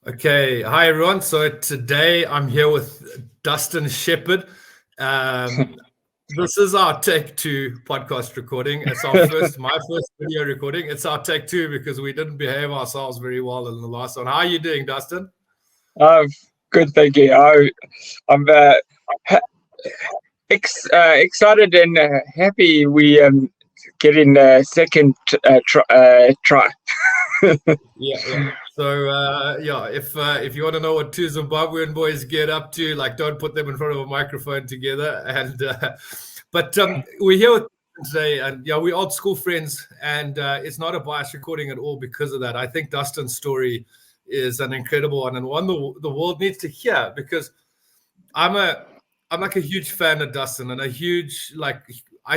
Okay, hi everyone. So today I'm here with Dustin Shepherd. This is our take two podcast recording. It's my first video recording. It's our take two because we didn't behave ourselves very well in the last one. How are you doing, Dustin? Good, thank you. I'm excited and happy we getting the second try. Yeah. So if you want to know what two Zimbabwean boys get up to, like, don't put them in front of a microphone together. And but we're here with today, and we're old school friends, and it's not a biased recording at all because of that. I think Dustin's story is an incredible one, and one the world needs to hear, because I'm like a huge fan of Dustin, and I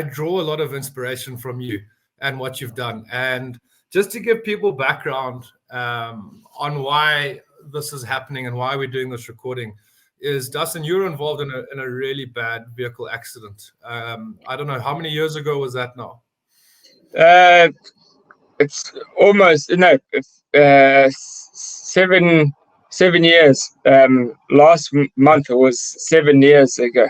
draw a lot of inspiration from you and what you've done. And just to give people background on why this is happening and why we're doing this recording is, Dustin, you were involved in a really bad vehicle accident. I don't know, how many years ago was that now? It's almost 7 years. Last month it was 7 years ago.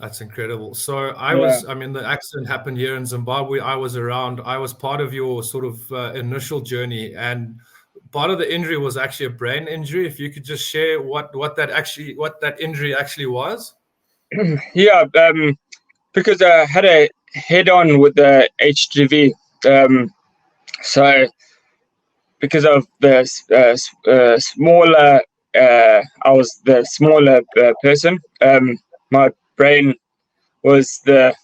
That's incredible. So the accident happened here in Zimbabwe. I was around. I was part of your sort of initial journey, and part of the injury was actually a brain injury. If you could just share what that injury actually was. Yeah, because I had a head-on with the HGV. So because of the smaller, I was the smaller person. My brain was did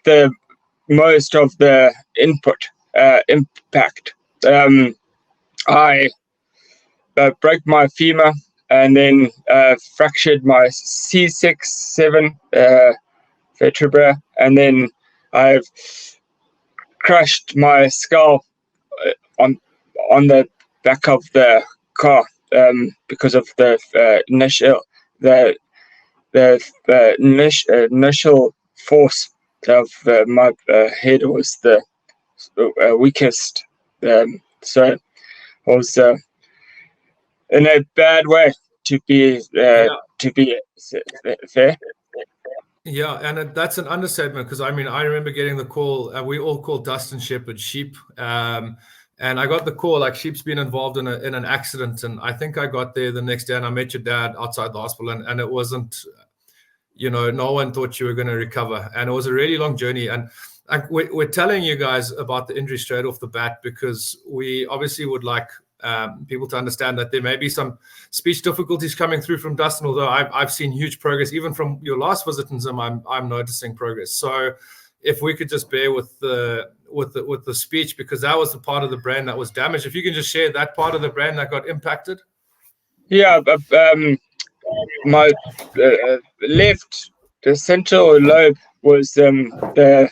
the most of the impact. I broke my femur and then fractured my C6, 7 vertebra, and then I've crushed my skull on the back of the car because of the initial force of my head was the weakest. So I was in a bad way, to be fair. Yeah, and that's an understatement, because I remember getting the call. We all call Dustin Shepherd Sheep, and I got the call like Sheep's been involved in an accident. And I think I got there the next day, and I met your dad outside the hospital, and it wasn't, no one thought you were going to recover, and it was a really long journey. And we're telling you guys about the injury straight off the bat because we obviously would like people to understand that there may be some speech difficulties coming through from Dustin, although I've seen huge progress even from your last visit in Zim. I'm noticing progress. So if we could just bear with the speech, because that was the part of the brain that was damaged. If you can just share that part of the brain that got impacted. Yeah, my left, the central lobe was the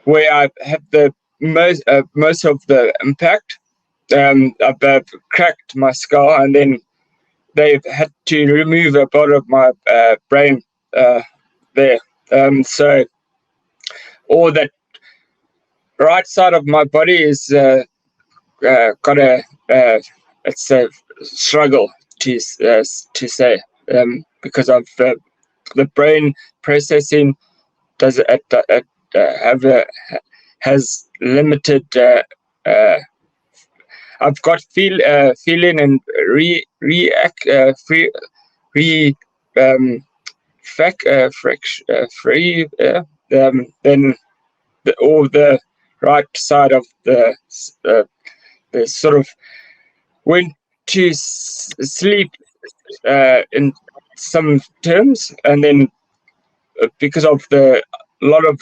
where I have the most of the impact. I've cracked my skull, and then they've had to remove a part of my brain there. So all that right side of my body is got it's a struggle to say because of the brain processing has limited. I've got feeling and react free then all the right side of the sort of went to sleep in some terms, and then because of the lot of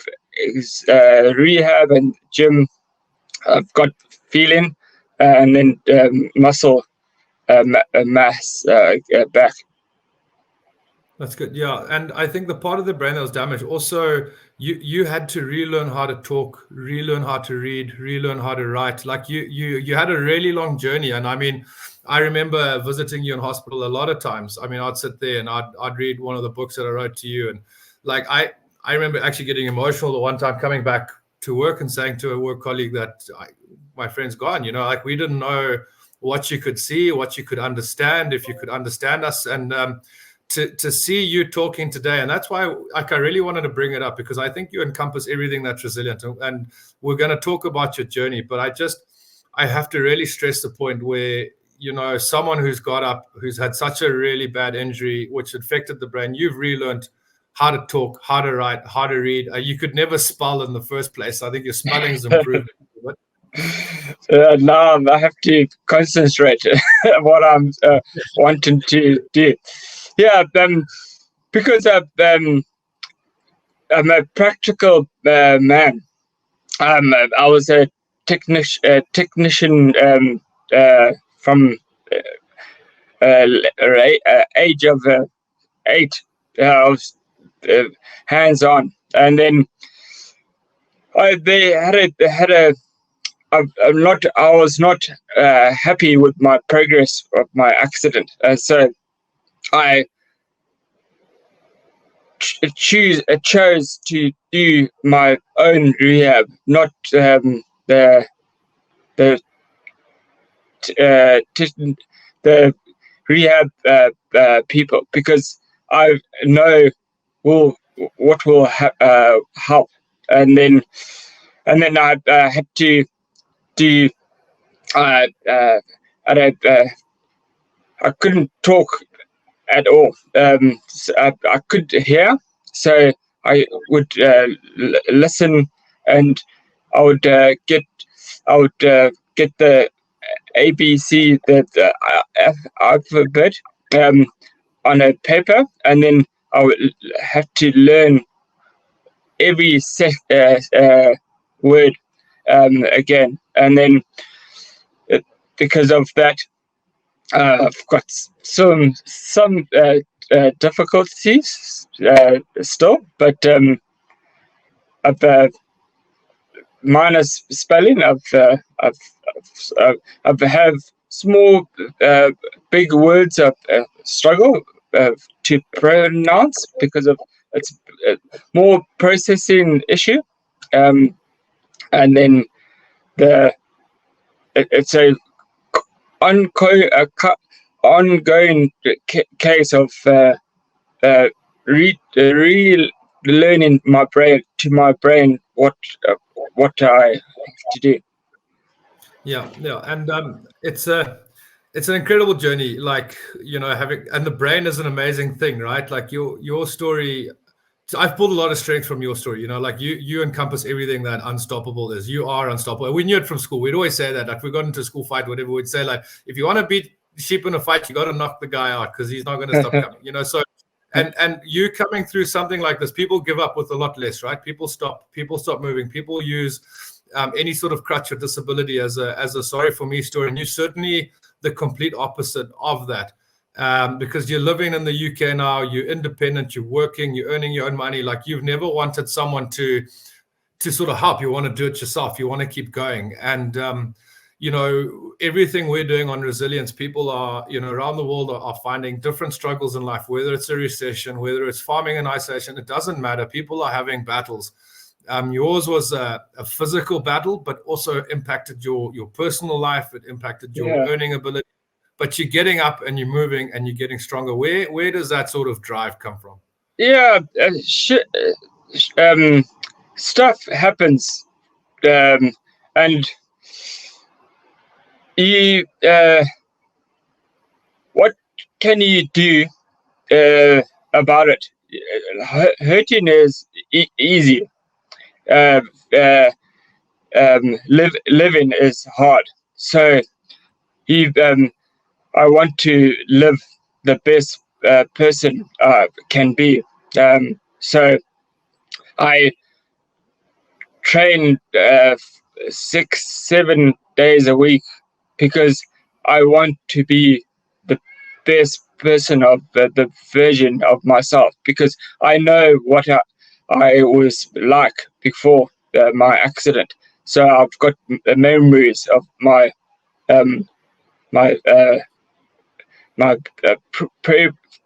rehab and gym, I've got feeling and then muscle mass back. That's good. Yeah. And I think the part of the brain that was damaged, also you had to relearn how to talk, relearn how to read, relearn how to write. Like you had a really long journey. And I remember visiting you in hospital a lot of times. I'd sit there and I'd read one of the books that I wrote to you, and like I I remember actually getting emotional the one time coming back to work and saying to a work colleague that my friend's gone. Like we didn't know what you could see, what you could understand, if you could understand us. And to see you talking today, and that's why I really wanted to bring it up, because I think you encompass everything that's resilient. And we're going to talk about your journey, but I have to really stress the point where, someone who's got up, who's had such a really bad injury, which affected the brain, you've relearned how to talk, how to write, how to read. You could never spell in the first place. I think your spelling's improved. Now I have to concentrate what I'm wanting to do. Yeah, because I'm a practical man. I was a technician from age of 8. I was hands-on, and then I was not happy with my progress of my accident, so I chose to do my own rehab, not the rehab people, because I know what will help, and then I had to do. I couldn't talk at all. So I could hear, so I would listen, and I would get the ABC, the alphabet on a paper, and then I would have to learn every word again, and then because of that, I've got some difficulties still, but I've minus spelling. I've have small big words of struggle to pronounce because of it's more processing issue, and then it's a ongoing case of relearning my brain what I have to do. Yeah, and it's an incredible journey. Like, and the brain is an amazing thing, right? Like your story. So I've pulled a lot of strength from your story. Like you encompass everything that unstoppable is. You are unstoppable. We knew it from school. We'd always say that. Like, we got into a school fight, whatever, we'd say, like, if you want to beat sheep in a fight, you got to knock the guy out because he's not going to stop coming. So and you coming through something like this, people give up with a lot less, right? People stop moving. People use any sort of crutch or disability as a sorry for me story. And you're certainly the complete opposite of that. Because you're living in the UK now, you're independent, you're working, you're earning your own money. Like, you've never wanted someone to sort of help. You want to do it yourself. You want to keep going. And, everything we're doing on resilience, people are, around the world are finding different struggles in life, whether it's a recession, whether it's farming in isolation, it doesn't matter. People are having battles. Yours was a physical battle, but also impacted your personal life. It impacted your earning ability. But you're getting up and you're moving and you're getting stronger. Where does that sort of drive come from? Yeah, stuff happens, and you. What can you do about it? Hurting is easy. Living is hard. So you. I want to live the best person I can be. So I train 6-7 days a week because I want to be the best person of the version of myself, because I know what I was like before my accident. So I've got memories of my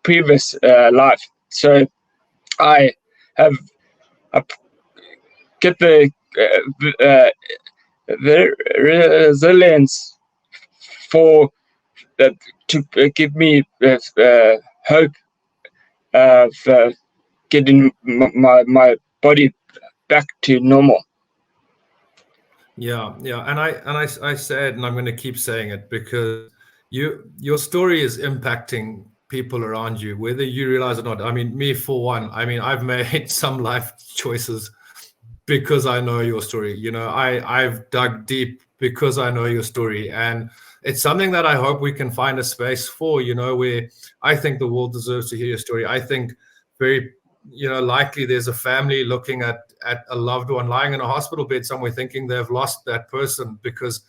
previous life. So I have I get the resilience for to give me hope of getting my body back to normal. Yeah, and I said, and I'm going to keep saying it, because your story is impacting people around you, whether you realize it or not. I mean, me for one, I mean, I've made some life choices because I know your story. I've dug deep because I know your story, and it's something that I hope we can find a space for. Where I think the world deserves to hear your story. I think very likely there's a family looking at a loved one lying in a hospital bed somewhere, thinking they've lost that person, because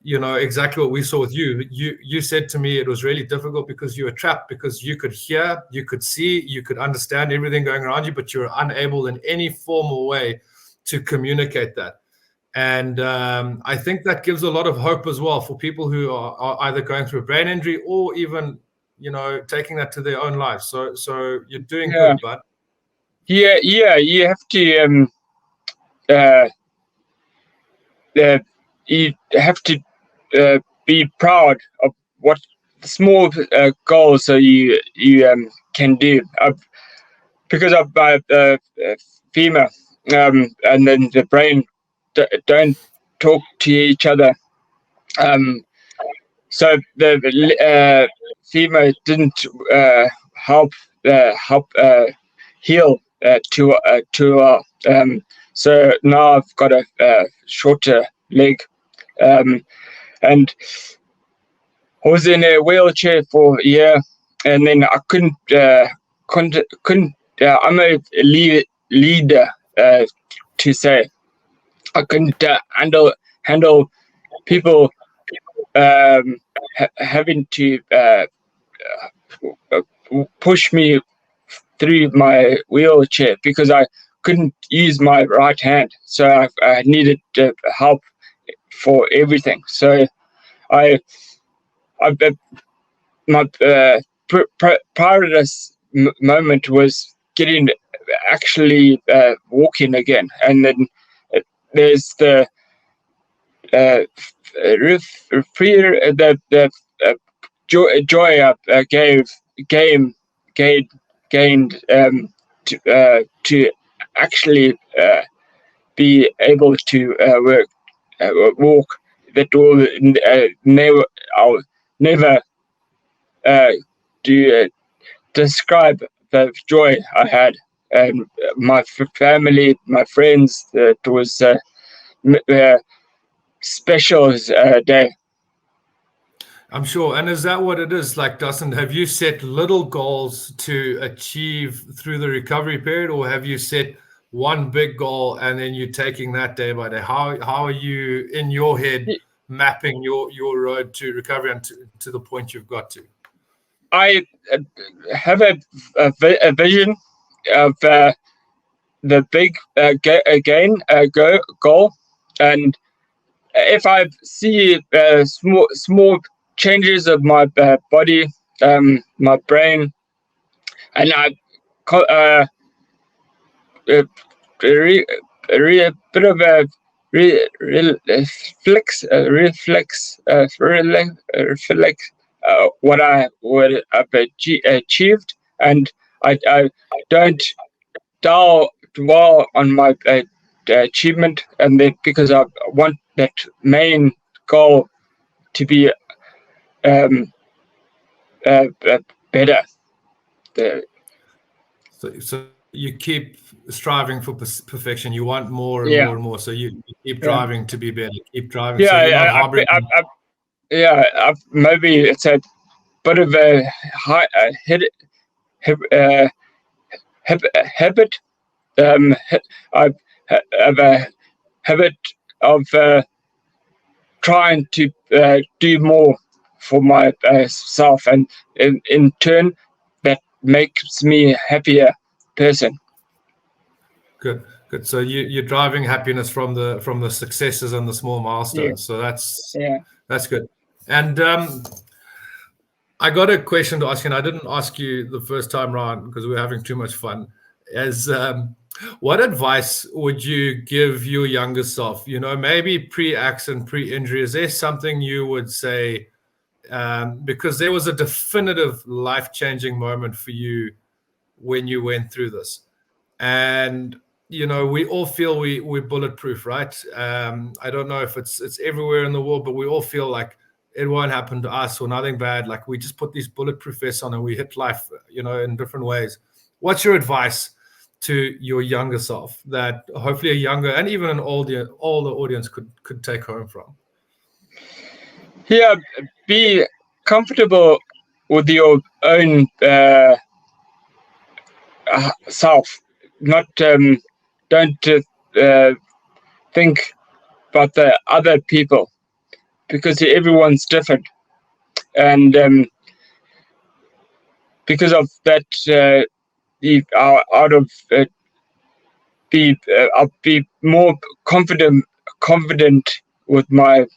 exactly what we saw with you. You said to me it was really difficult because you were trapped, because you could hear, you could see, you could understand everything going around you, but you're unable in any formal way to communicate that. And I think that gives a lot of hope as well for people who are either going through a brain injury or even taking that to their own lives. So you're doing good, bud. Yeah, you have to you have to be proud of what small goals that you can do. Because of my femur, and then the brain don't talk to each other. So the femur didn't help heal too well. So now I've got a shorter leg, and I was in a wheelchair for a year, and then I couldn't. I'm a leader, to say. I couldn't handle people having to push me through my wheelchair, because I couldn't use my right hand, so I needed help for everything. So my proudest moment was getting actually walking again, and then there's the joy I gained to actually be able to walk. That will I'll never describe the joy I had, and my family, my friends. It was special day. I'm sure. And is that what it is? Like, Dustin, have you set little goals to achieve through the recovery period, or have you set one big goal and then you're taking that day by day? How are you in your head mapping your road to recovery and to the point you've got to? I have a vision of the big goal, and if I see small changes of my body, my brain, and I a bit of a reflex what I would have achieved, and I don't dwell on my achievement, and then because I want that main goal to be better. So you keep striving for perfection. You want more and more and more. So you keep driving to be better. Keep driving. Yeah, so you're not harboring. Maybe it's a bit of a habit. I have a habit of trying to do more for myself, and in turn, that makes me a happier person. Good. So you're driving happiness from the successes and the small milestones. So that's good. And I got a question to ask you, and I didn't ask you the first time around because we were having too much fun. As What advice would you give your younger self? Maybe pre-accident, pre-injury. Is there something you would say? Because there was a definitive life-changing moment for you when you went through this. And we all feel we're bulletproof, right? I don't know if it's everywhere in the world, but we all feel like it won't happen to us or nothing bad. Like we just put these bulletproof vests on and we hit life, in different ways. What's your advice to your younger self that hopefully a younger and even an older audience could take home from? Yeah, be comfortable with your own self. Not don't think about the other people, because everyone's different, and because of that, I'll be more confident with myself.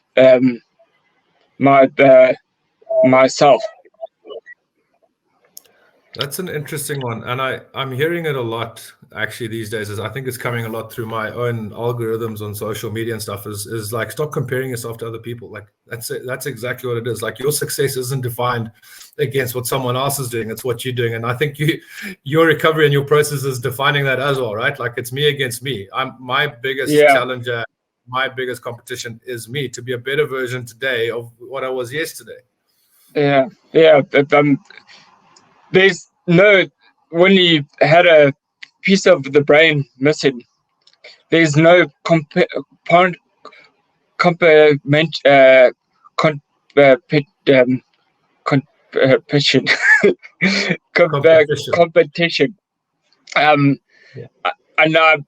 That's an interesting one, and I'm hearing it a lot actually these days. I think it's coming a lot through my own algorithms on social media and stuff. Is like, stop comparing yourself to other people. Like that's it. That's exactly what it is. Like your success isn't defined against what someone else is doing. It's what you're doing, and I think your recovery and your process is defining that as well, right? Like it's me against me. I'm my biggest challenger. My biggest competition is me, to be a better version today of what I was yesterday. Yeah. There's when you had a piece of the brain missing, there's no competition. And I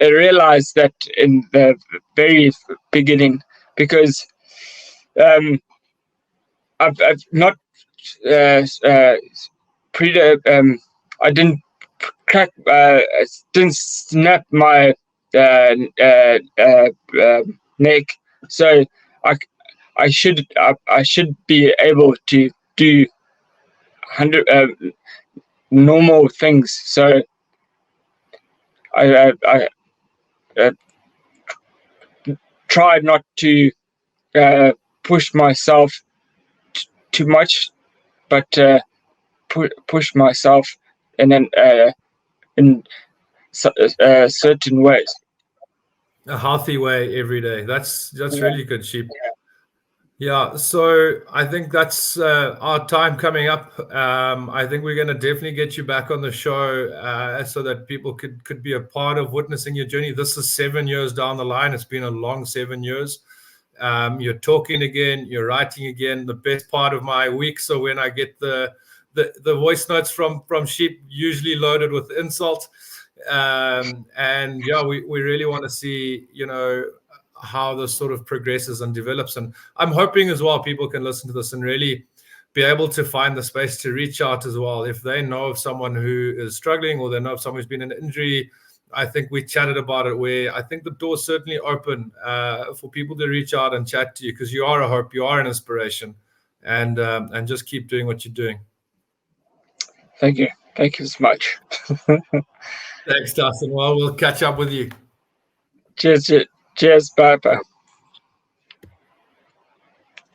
realized that in the very beginning, because I've not I didn't crack, didn't snap my neck, so I should be able to do 100 normal things. So I tried not to push myself too much, but push myself in certain ways. A healthy way every day. That's really good, Sheep. Yeah, so I think that's our time coming up. I think we're going to definitely get you back on the show so that people could be a part of witnessing your journey. This is 7 years down the line. It's been a long 7 years. You're talking again, you're writing again. The best part of my week. So when I get the voice notes from Sheep, usually loaded with insult, and yeah, we really want to see how this sort of progresses and develops. And I'm hoping as well people can listen to this and really be able to find the space to reach out as well if they know of someone who is struggling or they know of someone who's been in an injury. I think we chatted about it, where I think the door's certainly open for people to reach out and chat to you, because you are a hope, you are an inspiration, and just keep doing what you're doing. Thank you so much. Thanks, Dustin. Well, we'll catch up with you. Cheers. Bye.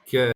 Okay.